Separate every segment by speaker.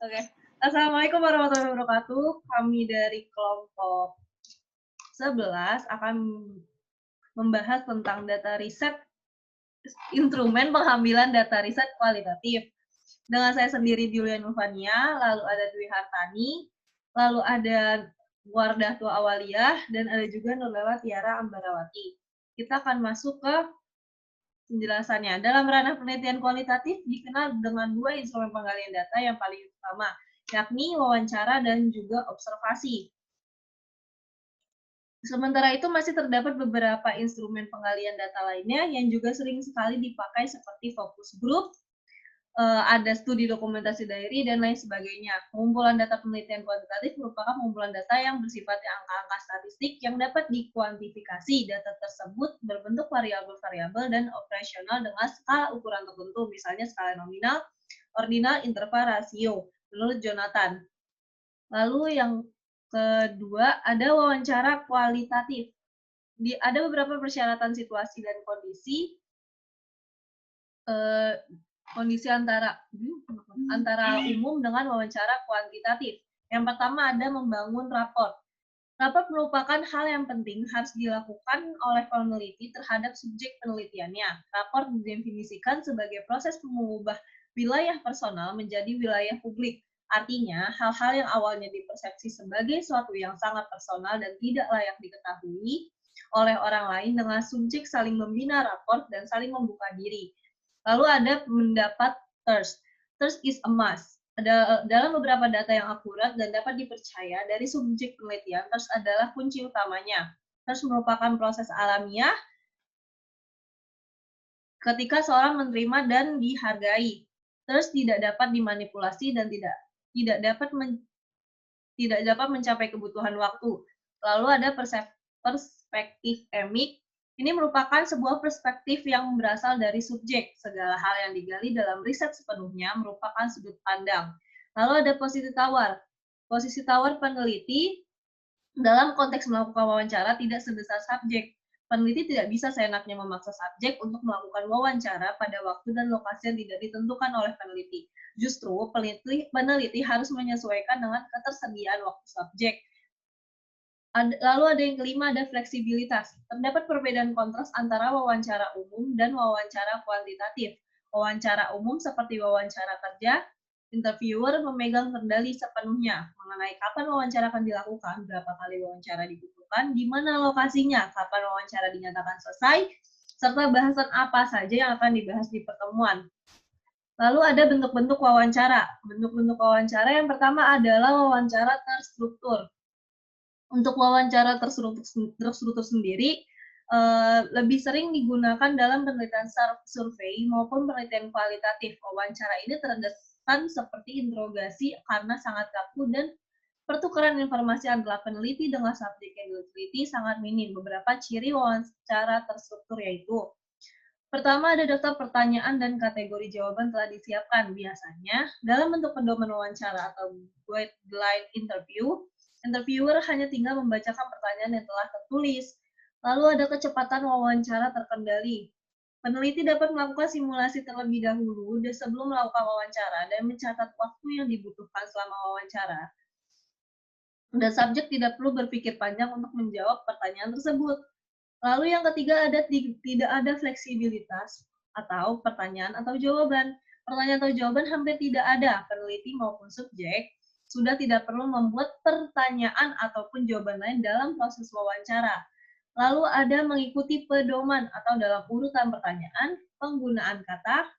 Speaker 1: Oke. Assalamualaikum warahmatullahi wabarakatuh. Kami dari kelompok 11 akan membahas tentang data riset, instrumen pengambilan data riset kualitatif. Dengan saya sendiri Julian Nufania, lalu ada Dwi Hartani, lalu ada Wardatul Awaliyah, dan ada juga Nurlela Tiara Ambarawati. Kita akan masuk ke penjelasannya. Dalam ranah penelitian kualitatif dikenal dengan dua instrumen penggalian data yang paling utama, yakni wawancara dan juga observasi. Sementara itu masih terdapat beberapa instrumen penggalian data lainnya yang juga sering sekali dipakai seperti focus group, ada studi dokumentasi diary, dan lain sebagainya. Pengumpulan data penelitian kuantitatif merupakan pengumpulan data yang bersifatnya angka-angka statistik yang dapat dikuantifikasi. Data tersebut berbentuk variabel-variabel dan operasional dengan skala ukuran tertentu, misalnya skala nominal, ordinal, interval, rasio, menurut Jonathan. Lalu yang kedua, ada wawancara kualitatif. Ada beberapa persyaratan situasi dan kondisi antara umum dengan wawancara kuantitatif. Yang pertama ada membangun raport. Raport merupakan hal yang penting harus dilakukan oleh peneliti terhadap subjek penelitiannya. Raport didefinisikan sebagai proses mengubah wilayah personal menjadi wilayah publik. Artinya, hal-hal yang awalnya dipersepsi sebagai suatu yang sangat personal dan tidak layak diketahui oleh orang lain dengan subjek saling membina raport dan saling membuka diri. Lalu ada pendapat thirst. Thirst is a must. Dalam beberapa data yang akurat dan dapat dipercaya dari subjek penelitian, thirst adalah kunci utamanya. Thirst merupakan proses alamiah ketika seorang menerima dan dihargai. Thirst tidak dapat dimanipulasi dan tidak dapat mencapai kebutuhan waktu. Lalu ada perspektif emik. Ini merupakan sebuah perspektif yang berasal dari subjek. Segala hal yang digali dalam riset sepenuhnya merupakan sudut pandang. Lalu ada posisi tawar. Posisi tawar peneliti dalam konteks melakukan wawancara tidak sebesar subjek. Peneliti tidak bisa seenaknya memaksa subjek untuk melakukan wawancara pada waktu dan lokasi yang tidak ditentukan oleh peneliti. Justru, peneliti harus menyesuaikan dengan ketersediaan waktu subjek. Lalu ada yang kelima, ada fleksibilitas. Terdapat perbedaan kontras antara wawancara umum dan wawancara kuantitatif. Wawancara umum seperti wawancara kerja, interviewer memegang kendali sepenuhnya mengenai kapan wawancara akan dilakukan, berapa kali wawancara dibutuhkan, di mana lokasinya, kapan wawancara dinyatakan selesai, serta bahasan apa saja yang akan dibahas di pertemuan. Lalu ada bentuk-bentuk wawancara. Bentuk-bentuk wawancara yang pertama adalah wawancara terstruktur. Untuk wawancara terstruktur sendiri, lebih sering digunakan dalam penelitian survei maupun penelitian kualitatif. Wawancara ini terkesan seperti interogasi karena sangat kaku dan pertukaran informasi antara peneliti dengan subjek yang diteliti sangat minim. Beberapa ciri wawancara terstruktur yaitu: pertama, ada daftar pertanyaan dan kategori jawaban telah disiapkan. Biasanya, dalam bentuk pedoman wawancara atau guideline interview, interviewer hanya tinggal membacakan pertanyaan yang telah tertulis. Lalu ada kecepatan wawancara terkendali. Peneliti dapat melakukan simulasi terlebih dahulu sebelum melakukan wawancara dan mencatat waktu yang dibutuhkan selama wawancara. Dan subjek tidak perlu berpikir panjang untuk menjawab pertanyaan tersebut. Lalu yang ketiga ada tidak ada fleksibilitas atau pertanyaan atau jawaban. Pertanyaan atau jawaban hampir tidak ada. Peneliti maupun subjek sudah tidak perlu membuat pertanyaan ataupun jawaban lain dalam proses wawancara. Lalu ada mengikuti pedoman atau dalam urutan pertanyaan, penggunaan kata,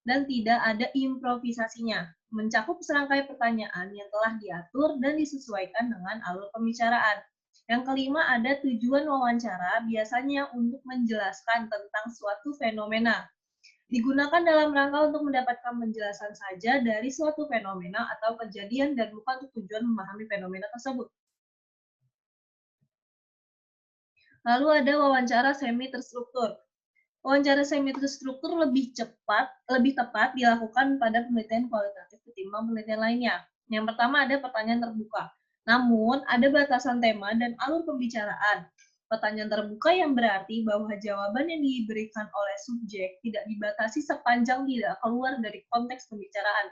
Speaker 1: dan tidak ada improvisasinya. Mencakup serangkai pertanyaan yang telah diatur dan disesuaikan dengan alur pembicaraan. Yang kelima, ada tujuan wawancara biasanya untuk menjelaskan tentang suatu fenomena. Digunakan dalam rangka untuk mendapatkan penjelasan saja dari suatu fenomena atau kejadian dan bukan untuk tujuan memahami fenomena tersebut. Lalu ada wawancara semi terstruktur. Wawancara semi terstruktur lebih tepat dilakukan pada penelitian kualitatif ketimbang penelitian lainnya. Yang pertama ada pertanyaan terbuka. Namun, ada batasan tema dan alur pembicaraan. Pertanyaan terbuka yang berarti bahwa jawaban yang diberikan oleh subjek tidak dibatasi sepanjang tidak keluar dari konteks pembicaraan.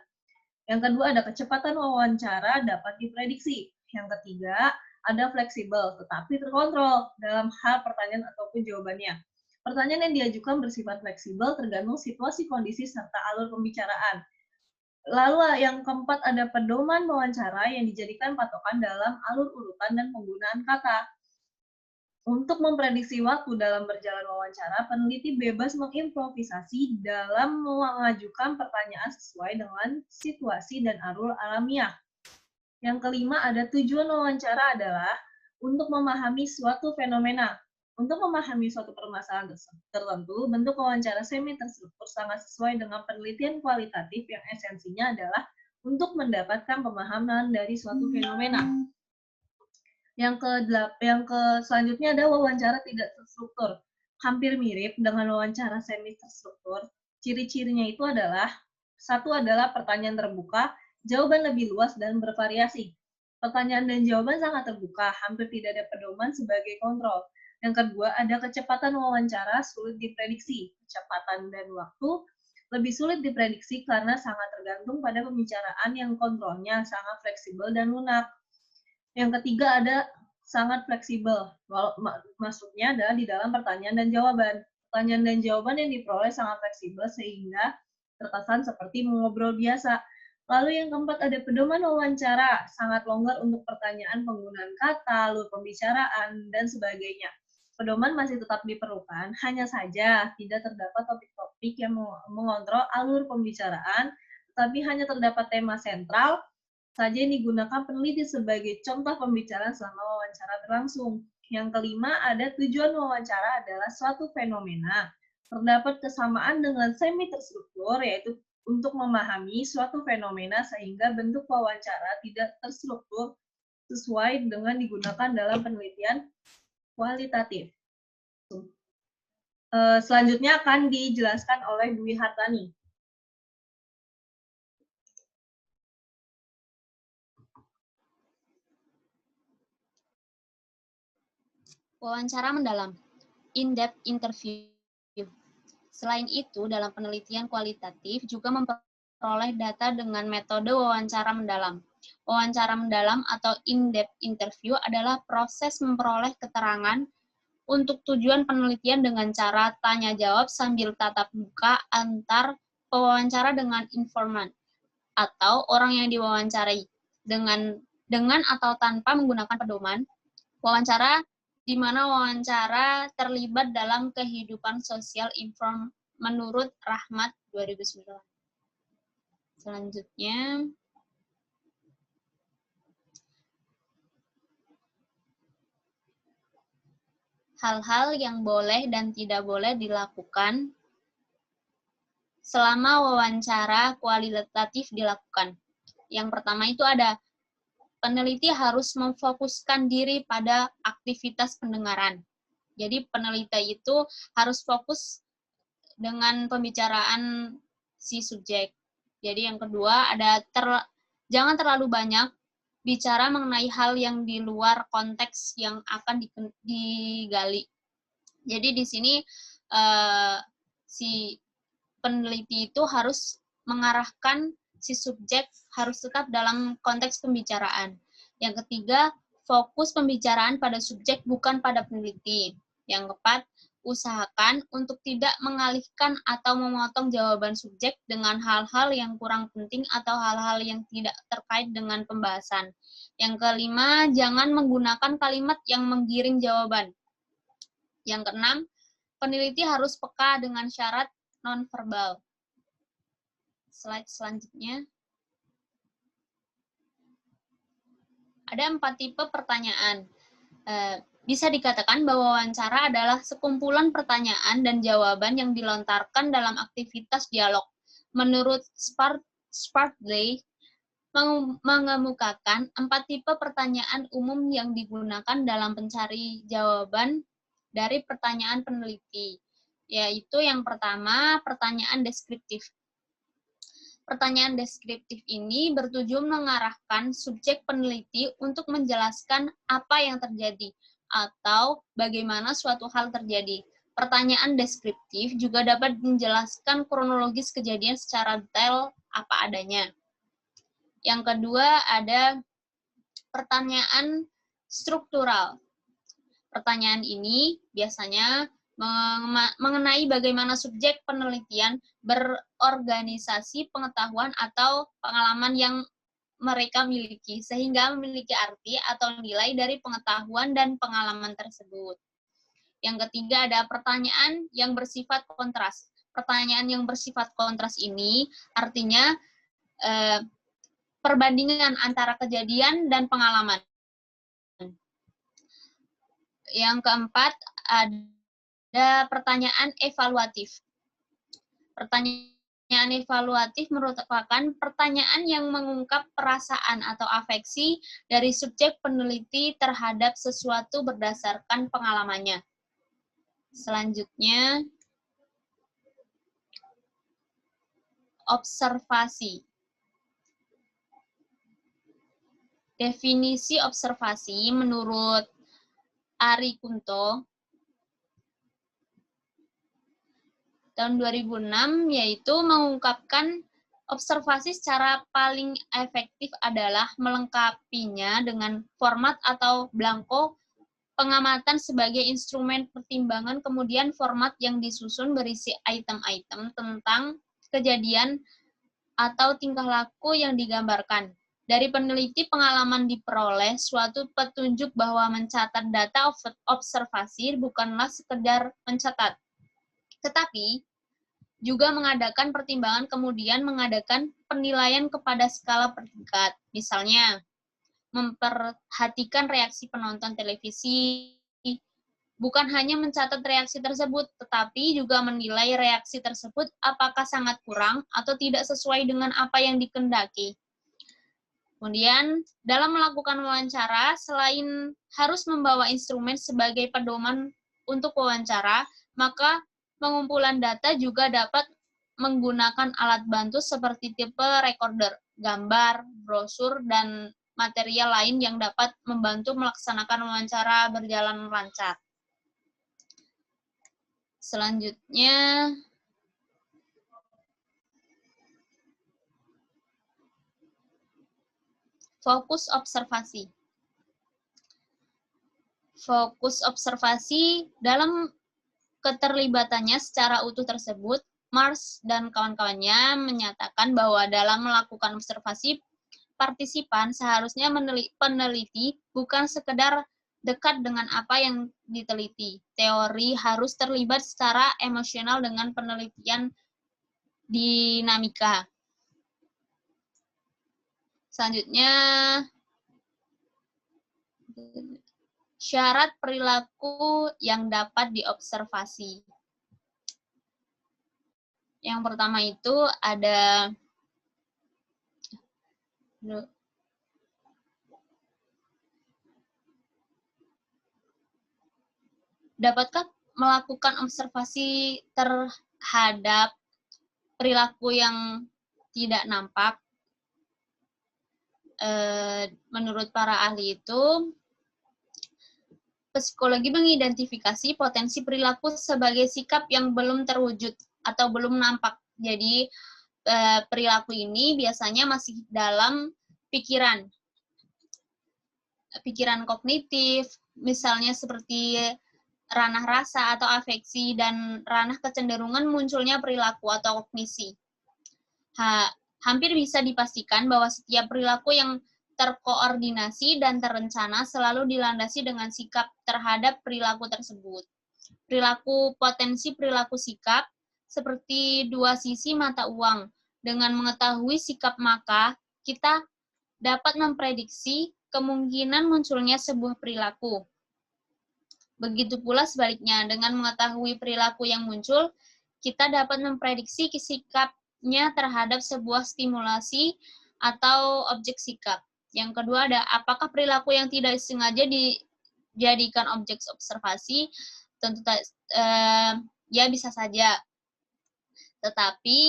Speaker 1: Yang kedua, ada kecepatan wawancara dapat diprediksi. Yang ketiga, ada fleksibel tetapi terkontrol dalam hal pertanyaan ataupun jawabannya. Pertanyaan yang diajukan bersifat fleksibel tergantung situasi, kondisi, serta alur pembicaraan. Lalu yang keempat, ada pedoman wawancara yang dijadikan patokan dalam alur urutan dan penggunaan kata. Untuk memprediksi waktu dalam berjalan wawancara, peneliti bebas mengimprovisasi dalam mengajukan pertanyaan sesuai dengan situasi dan alur alamiah. Yang kelima, ada tujuan wawancara adalah untuk memahami suatu fenomena. Untuk memahami suatu permasalahan tertentu, bentuk wawancara semi terstruktur sangat sesuai dengan penelitian kualitatif yang esensinya adalah untuk mendapatkan pemahaman dari suatu fenomena. Selanjutnya ada wawancara tidak terstruktur. Hampir mirip dengan wawancara semi terstruktur. Ciri-cirinya itu adalah, satu adalah pertanyaan terbuka, jawaban lebih luas dan bervariasi. Pertanyaan dan jawaban sangat terbuka, hampir tidak ada pedoman sebagai kontrol. Yang kedua, ada kecepatan wawancara sulit diprediksi. Kecepatan dan waktu lebih sulit diprediksi karena sangat tergantung pada pembicaraan yang kontrolnya sangat fleksibel dan lunak. Yang ketiga, ada sangat fleksibel. Maksudnya adalah di dalam pertanyaan dan jawaban. Pertanyaan dan jawaban yang diperoleh sangat fleksibel sehingga terkesan seperti mengobrol biasa. Lalu yang keempat, ada pedoman wawancara, sangat longgar untuk pertanyaan, penggunaan kata, alur pembicaraan, dan sebagainya. Pedoman masih tetap diperlukan, hanya saja tidak terdapat topik-topik yang mengontrol alur pembicaraan, tetapi hanya terdapat tema sentral saja yang digunakan peneliti sebagai contoh pembicaraan selama wawancara berlangsung. Yang kelima, ada tujuan wawancara adalah suatu fenomena. Terdapat kesamaan dengan semi terstruktur, yaitu untuk memahami suatu fenomena sehingga bentuk wawancara tidak terstruktur sesuai dengan digunakan dalam penelitian kualitatif. Selanjutnya akan dijelaskan oleh Dwi Hartani.
Speaker 2: Wawancara mendalam, in-depth interview. Selain itu, dalam penelitian kualitatif juga memperoleh data dengan metode wawancara mendalam. Wawancara mendalam atau in-depth interview adalah proses memperoleh keterangan untuk tujuan penelitian dengan cara tanya-jawab sambil tatap muka antar pewawancara dengan informan atau orang yang diwawancarai dengan atau tanpa menggunakan pedoman. Wawancara di mana wawancara terlibat dalam kehidupan sosial inform menurut Rahmat 2009. Selanjutnya, hal-hal yang boleh dan tidak boleh dilakukan selama wawancara kualitatif dilakukan. Yang pertama itu ada peneliti harus memfokuskan diri pada aktivitas pendengaran. Jadi peneliti itu harus fokus dengan pembicaraan si subjek. Jadi yang kedua ada jangan terlalu banyak bicara mengenai hal yang di luar konteks yang akan digali. Jadi di sini si peneliti itu harus mengarahkan si subjek harus tetap dalam konteks pembicaraan. Yang ketiga, fokus pembicaraan pada subjek bukan pada peneliti. Yang keempat, usahakan untuk tidak mengalihkan atau memotong jawaban subjek dengan hal-hal yang kurang penting atau hal-hal yang tidak terkait dengan pembahasan. Yang kelima, jangan menggunakan kalimat yang menggiring jawaban. Yang keenam, peneliti harus peka dengan syarat nonverbal. Slide selanjutnya. Ada 4 tipe pertanyaan. Bisa dikatakan bahwa wawancara adalah sekumpulan pertanyaan dan jawaban yang dilontarkan dalam aktivitas dialog. Menurut Spartley, mengemukakan 4 tipe pertanyaan umum yang digunakan dalam pencari jawaban dari pertanyaan peneliti, yaitu yang pertama, pertanyaan deskriptif. Pertanyaan deskriptif ini bertujuan mengarahkan subjek peneliti untuk menjelaskan apa yang terjadi atau bagaimana suatu hal terjadi. Pertanyaan deskriptif juga dapat menjelaskan kronologis kejadian secara detail apa adanya. Yang kedua ada pertanyaan struktural. Pertanyaan ini biasanya mengenai bagaimana subjek penelitian berorganisasi pengetahuan atau pengalaman yang mereka miliki, sehingga memiliki arti atau nilai dari pengetahuan dan pengalaman tersebut. Yang ketiga ada pertanyaan yang bersifat kontras. Pertanyaan yang bersifat kontras ini artinya perbandingan antara kejadian dan pengalaman. Yang keempat ada pertanyaan evaluatif. Pertanyaan evaluatif merupakan pertanyaan yang mengungkap perasaan atau afeksi dari subjek peneliti terhadap sesuatu berdasarkan pengalamannya. Selanjutnya, observasi. Definisi observasi menurut Ari Kunto tahun 2006 yaitu mengungkapkan observasi secara paling efektif adalah melengkapinya dengan format atau blanko pengamatan sebagai instrumen pertimbangan, kemudian format yang disusun berisi item-item tentang kejadian atau tingkah laku yang digambarkan. Dari peneliti pengalaman diperoleh suatu petunjuk bahwa mencatat data observasi bukanlah sekedar mencatat, tetapi juga mengadakan pertimbangan kemudian mengadakan penilaian kepada skala bertingkat. Misalnya, memperhatikan reaksi penonton televisi, bukan hanya mencatat reaksi tersebut, tetapi juga menilai reaksi tersebut apakah sangat kurang atau tidak sesuai dengan apa yang dikehendaki. Kemudian, dalam melakukan wawancara, selain harus membawa instrumen sebagai pedoman untuk wawancara, maka pengumpulan data juga dapat menggunakan alat bantu seperti tipe recorder, gambar, brosur, dan material lain yang dapat membantu melaksanakan wawancara berjalan lancar. Selanjutnya, fokus observasi. Fokus observasi dalam keterlibatannya secara utuh tersebut, Mars dan kawan-kawannya menyatakan bahwa dalam melakukan observasi, partisipan seharusnya peneliti bukan sekedar dekat dengan apa yang diteliti. Teori harus terlibat secara emosional dengan penelitian dinamika. Selanjutnya, syarat perilaku yang dapat diobservasi. Yang pertama itu ada dapatkah melakukan observasi terhadap perilaku yang tidak nampak? Menurut para ahli itu, psikologi mengidentifikasi potensi perilaku sebagai sikap yang belum terwujud atau belum nampak. Jadi, perilaku ini biasanya masih dalam pikiran kognitif, misalnya seperti ranah rasa atau afeksi, dan ranah kecenderungan munculnya perilaku atau kognisi. Hampir bisa dipastikan bahwa setiap perilaku yang terkoordinasi dan terencana selalu dilandasi dengan sikap terhadap perilaku tersebut. Potensi perilaku sikap seperti dua sisi mata uang. Dengan mengetahui sikap maka, kita dapat memprediksi kemungkinan munculnya sebuah perilaku. Begitu pula sebaliknya, dengan mengetahui perilaku yang muncul, kita dapat memprediksi sikapnya terhadap sebuah stimulasi atau objek sikap. Yang kedua ada, apakah perilaku yang tidak sengaja dijadikan objek observasi? Tentu ya bisa saja. Tetapi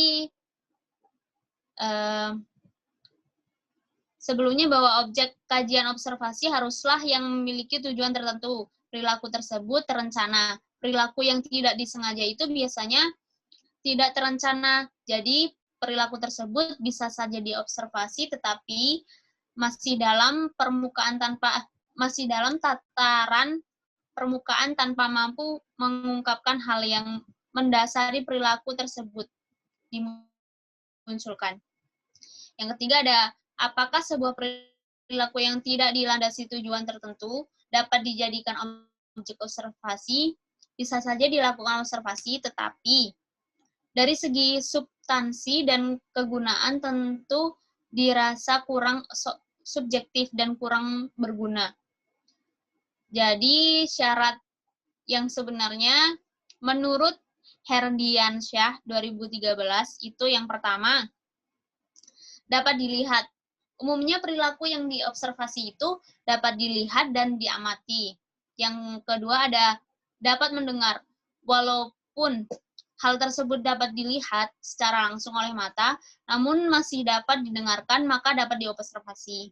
Speaker 2: sebelumnya bahwa objek kajian observasi haruslah yang memiliki tujuan tertentu. Perilaku tersebut terencana. Perilaku yang tidak disengaja itu biasanya tidak terencana. Jadi perilaku tersebut bisa saja diobservasi tetapi masih dalam tataran permukaan tanpa mampu mengungkapkan hal yang mendasari perilaku tersebut dimunculkan. Yang ketiga ada, apakah sebuah perilaku yang tidak dilandasi tujuan tertentu dapat dijadikan objek observasi? Bisa saja dilakukan observasi, tetapi dari segi substansi dan kegunaan tentu dirasa kurang subjektif dan kurang berguna. Jadi syarat yang sebenarnya menurut Herdiansyah 2013 itu yang pertama, dapat dilihat. Umumnya perilaku yang diobservasi itu dapat dilihat dan diamati. Yang kedua ada dapat mendengar. Walaupun hal tersebut dapat dilihat secara langsung oleh mata, namun masih dapat didengarkan, maka dapat diobservasi.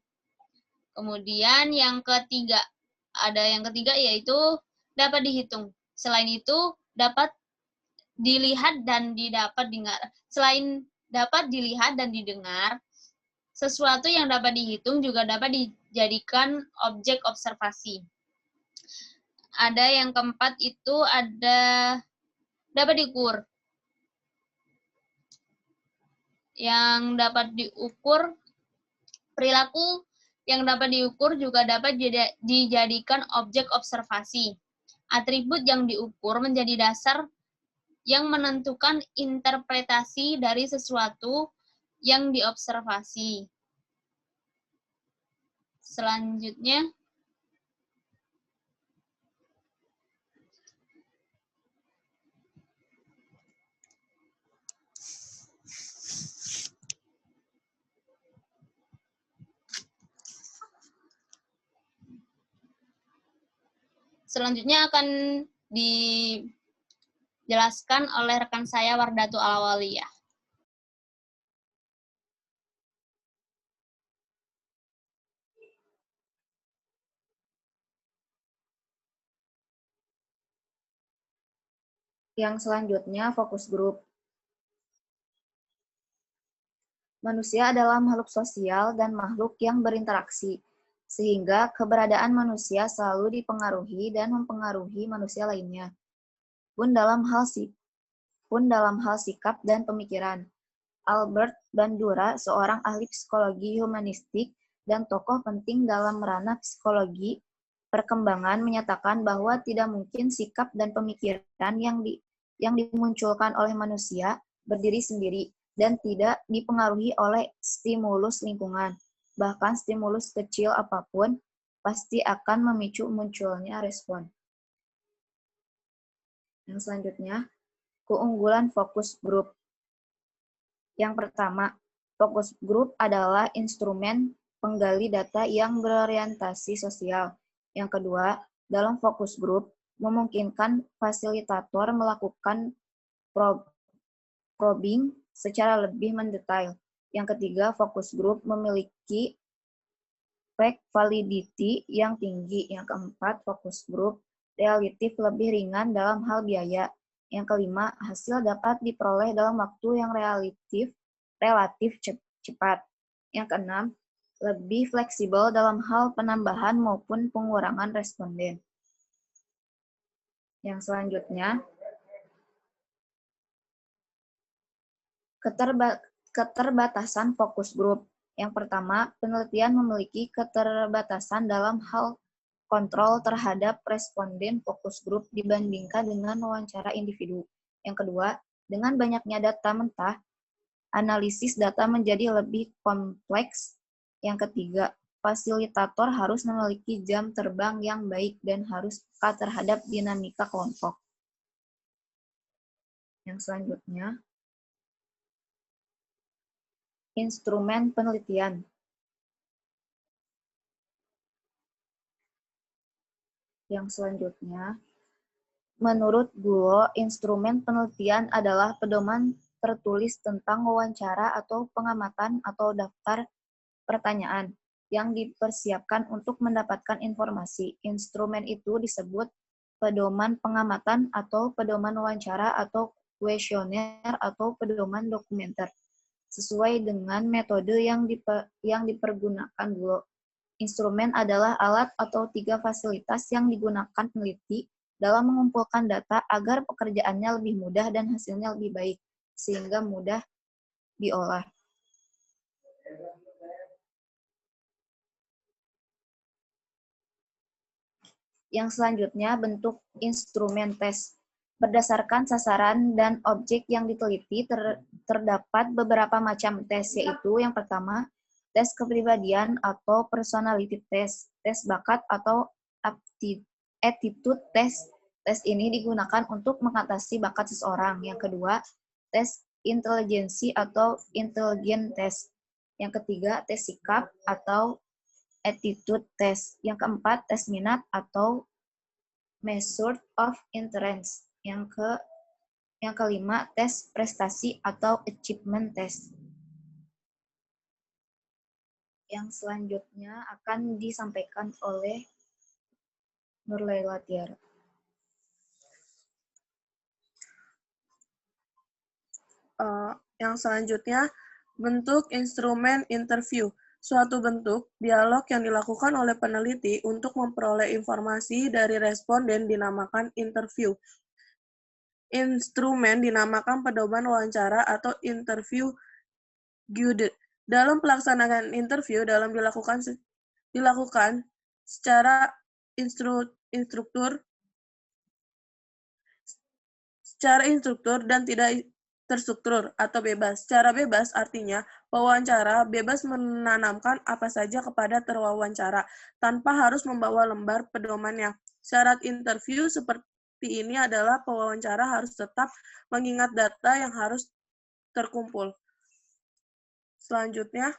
Speaker 2: Kemudian yang ketiga yaitu dapat dihitung. Selain itu dapat dilihat dan didapat dengar. Selain dapat dilihat dan didengar, sesuatu yang dapat dihitung juga dapat dijadikan objek observasi. Ada yang keempat itu ada dapat diukur. Yang dapat diukur, perilaku yang dapat diukur juga dapat dijadikan objek observasi. Atribut yang diukur menjadi dasar yang menentukan interpretasi dari sesuatu yang diobservasi. Selanjutnya, akan dijelaskan oleh rekan saya Wardatu Alawaliyah.
Speaker 3: Yang selanjutnya, fokus grup. Manusia adalah makhluk sosial dan makhluk yang berinteraksi, sehingga keberadaan manusia selalu dipengaruhi dan mempengaruhi manusia lainnya, pun dalam hal sikap dan pemikiran. Albert Bandura, seorang ahli psikologi humanistik dan tokoh penting dalam ranah psikologi perkembangan, menyatakan bahwa tidak mungkin sikap dan pemikiran yang dimunculkan oleh manusia berdiri sendiri dan tidak dipengaruhi oleh stimulus lingkungan. Bahkan stimulus kecil apapun pasti akan memicu munculnya respon. Yang selanjutnya, keunggulan fokus grup. Yang pertama, fokus grup adalah instrumen penggali data yang berorientasi sosial. Yang kedua, dalam fokus grup memungkinkan fasilitator melakukan probing secara lebih mendetail. Yang ketiga, fokus grup memiliki fact validity yang tinggi. Yang keempat, fokus grup relatif lebih ringan dalam hal biaya. Yang kelima, hasil dapat diperoleh dalam waktu yang relatif cepat. Yang keenam, lebih fleksibel dalam hal penambahan maupun pengurangan responden. Yang selanjutnya, keterbatasan fokus grup. Yang pertama, penelitian memiliki keterbatasan dalam hal kontrol terhadap responden fokus grup dibandingkan dengan wawancara individu. Yang kedua, dengan banyaknya data mentah, analisis data menjadi lebih kompleks. Yang ketiga, fasilitator harus memiliki jam terbang yang baik dan harus peka terhadap dinamika kelompok. Yang selanjutnya, instrumen penelitian. Yang selanjutnya, menurut Guo, instrumen penelitian adalah pedoman tertulis tentang wawancara atau pengamatan atau daftar pertanyaan yang dipersiapkan untuk mendapatkan informasi. Instrumen itu disebut pedoman pengamatan atau pedoman wawancara atau kuesioner atau pedoman dokumenter. sesuai dengan metode yang dipergunakan dulu. Instrumen adalah alat atau 3 fasilitas yang digunakan peneliti dalam mengumpulkan data agar pekerjaannya lebih mudah dan hasilnya lebih baik, sehingga mudah diolah. Yang selanjutnya, bentuk instrumen tes. Berdasarkan sasaran dan objek yang diteliti, terdapat beberapa macam tes, yaitu yang pertama, tes kepribadian atau personality test, tes bakat atau attitude test. Tes ini digunakan untuk mengatasi bakat seseorang. Yang kedua, tes intelijensi atau intelligence test. Yang ketiga, tes sikap atau attitude test. Yang keempat, tes minat atau measure of interest. Yang kelima, tes prestasi atau achievement test. Yang selanjutnya akan disampaikan oleh Nurlaila Tiara.
Speaker 4: Yang selanjutnya, bentuk instrumen interview. Suatu bentuk dialog yang dilakukan oleh peneliti untuk memperoleh informasi dari responden dinamakan interview. Instrumen dinamakan pedoman wawancara atau interview guide. Dalam pelaksanaan interview dilakukan secara instruktur dan tidak terstruktur atau bebas. Secara bebas artinya pewawancara bebas menanamkan apa saja kepada terwawancara tanpa harus membawa lembar pedomannya. Syarat interview seperti ini adalah pewawancara harus tetap mengingat data yang harus terkumpul. Selanjutnya,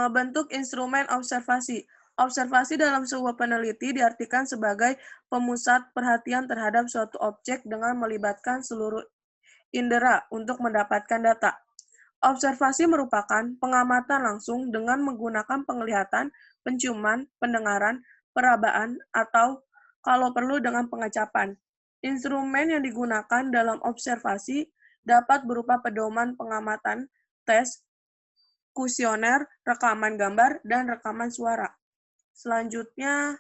Speaker 4: bentuk instrumen observasi. Observasi dalam sebuah peneliti diartikan sebagai pemusat perhatian terhadap suatu objek dengan melibatkan seluruh indera untuk mendapatkan data. Observasi merupakan pengamatan langsung dengan menggunakan penglihatan, penciuman, pendengaran, perabaan, atau kalau perlu dengan pengecapan. Instrumen yang digunakan dalam observasi dapat berupa pedoman pengamatan, tes, kuesioner, rekaman gambar, dan rekaman suara. Selanjutnya,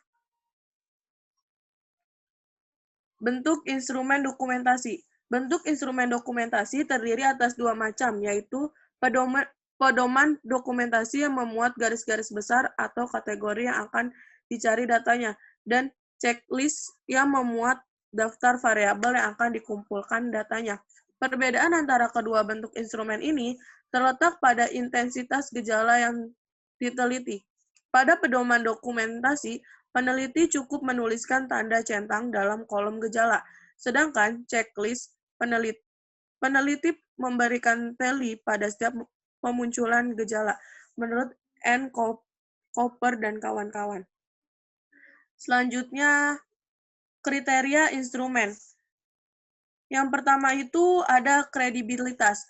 Speaker 4: bentuk instrumen dokumentasi. Bentuk instrumen dokumentasi terdiri atas 2 macam, yaitu pedoman dokumentasi yang memuat garis-garis besar atau kategori yang akan dicari datanya, dan checklist yang memuat daftar variabel yang akan dikumpulkan datanya. Perbedaan antara kedua bentuk instrumen ini terletak pada intensitas gejala yang diteliti. Pada pedoman dokumentasi, peneliti cukup menuliskan tanda centang dalam kolom gejala, sedangkan checklist peneliti memberikan tally pada setiap pemunculan gejala, menurut N. Cooper dan kawan-kawan. Selanjutnya, kriteria instrumen. Yang pertama itu ada kredibilitas.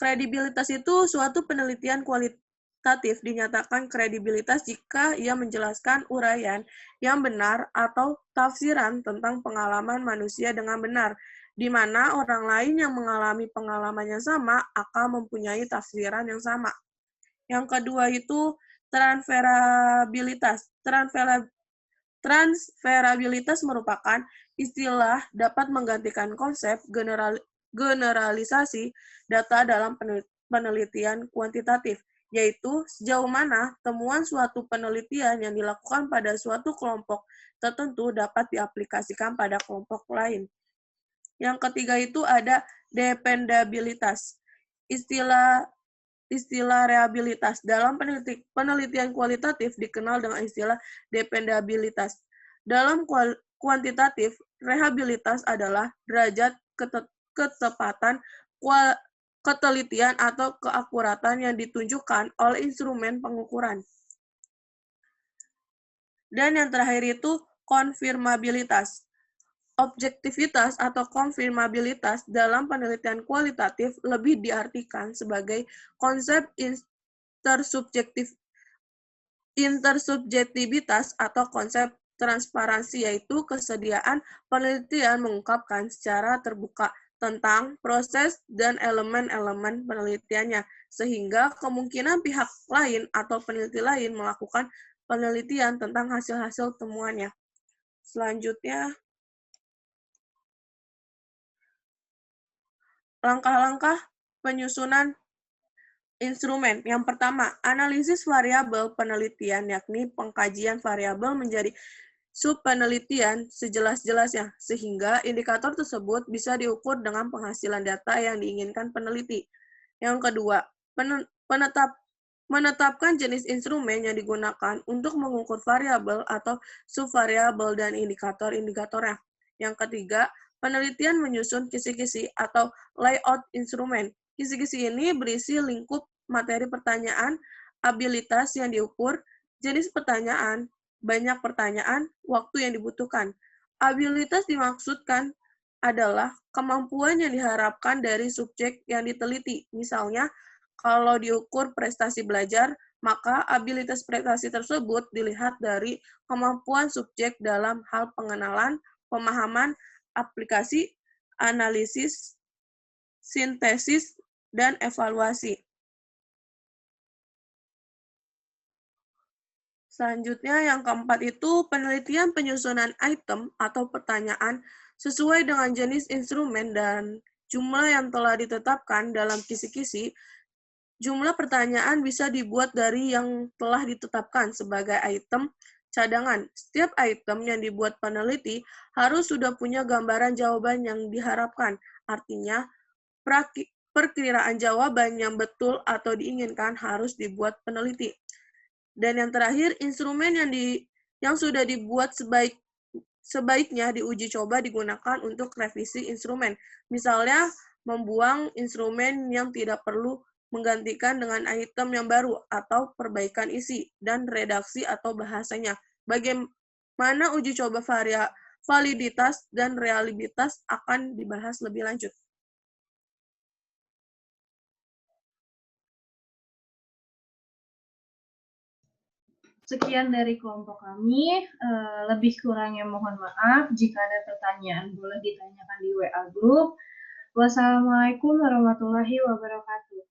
Speaker 4: Kredibilitas itu suatu penelitian kualitatif dinyatakan kredibilitas jika ia menjelaskan uraian yang benar atau tafsiran tentang pengalaman manusia dengan benar, di mana orang lain yang mengalami pengalaman yang sama akan mempunyai tafsiran yang sama. Yang kedua itu transferabilitas. Transferabilitas merupakan istilah dapat menggantikan konsep generalisasi data dalam penelitian kuantitatif, yaitu sejauh mana temuan suatu penelitian yang dilakukan pada suatu kelompok tertentu dapat diaplikasikan pada kelompok lain. Yang ketiga itu ada dependabilitas. Istilah reliabilitas dalam penelitian kualitatif dikenal dengan istilah dependabilitas. Dalam kuantitatif, reliabilitas adalah derajat ketepatan ketelitian atau keakuratan yang ditunjukkan oleh instrumen pengukuran. Dan yang terakhir itu konfirmabilitas. Objektivitas atau konfirmabilitas dalam penelitian kualitatif lebih diartikan sebagai konsep intersubjektif intersubjektivitas atau konsep transparansi, yaitu kesediaan penelitian mengungkapkan secara terbuka tentang proses dan elemen-elemen penelitiannya, sehingga kemungkinan pihak lain atau peneliti lain melakukan penelitian tentang hasil-hasil temuannya. Selanjutnya, langkah-langkah penyusunan instrumen. Yang pertama, analisis variabel penelitian, yakni pengkajian variabel menjadi subpenelitian sejelas-jelasnya, sehingga indikator tersebut bisa diukur dengan penghasilan data yang diinginkan peneliti. Yang kedua, menetapkan jenis instrumen yang digunakan untuk mengukur variabel atau subvariabel dan indikator-indikatornya. Yang ketiga, penelitian menyusun kisi-kisi atau layout instrumen. Kisi-kisi ini berisi lingkup materi pertanyaan, abilitas yang diukur, jenis pertanyaan, banyak pertanyaan, waktu yang dibutuhkan. Abilitas dimaksudkan adalah kemampuan yang diharapkan dari subjek yang diteliti. Misalnya, kalau diukur prestasi belajar, maka abilitas prestasi tersebut dilihat dari kemampuan subjek dalam hal pengenalan, pemahaman, aplikasi, analisis, sintesis, dan evaluasi. Selanjutnya, yang keempat itu penelitian penyusunan item atau pertanyaan sesuai dengan jenis instrumen dan jumlah yang telah ditetapkan dalam kisi-kisi. Jumlah pertanyaan bisa dibuat dari yang telah ditetapkan sebagai item cadangan. Setiap item yang dibuat peneliti harus sudah punya gambaran jawaban yang diharapkan. Artinya, perkiraan jawaban yang betul atau diinginkan harus dibuat peneliti. Dan yang terakhir, instrumen yang sudah dibuat sebaiknya diuji coba digunakan untuk revisi instrumen. Misalnya, membuang instrumen yang tidak perlu menggantikan dengan item yang baru atau perbaikan isi dan redaksi atau bahasanya. Bagaimana uji coba validitas dan reliabilitas akan dibahas lebih lanjut.
Speaker 1: Sekian dari kelompok kami. Lebih kurangnya mohon maaf. Jika ada pertanyaan, boleh ditanyakan di WA Group. Wassalamualaikum warahmatullahi wabarakatuh.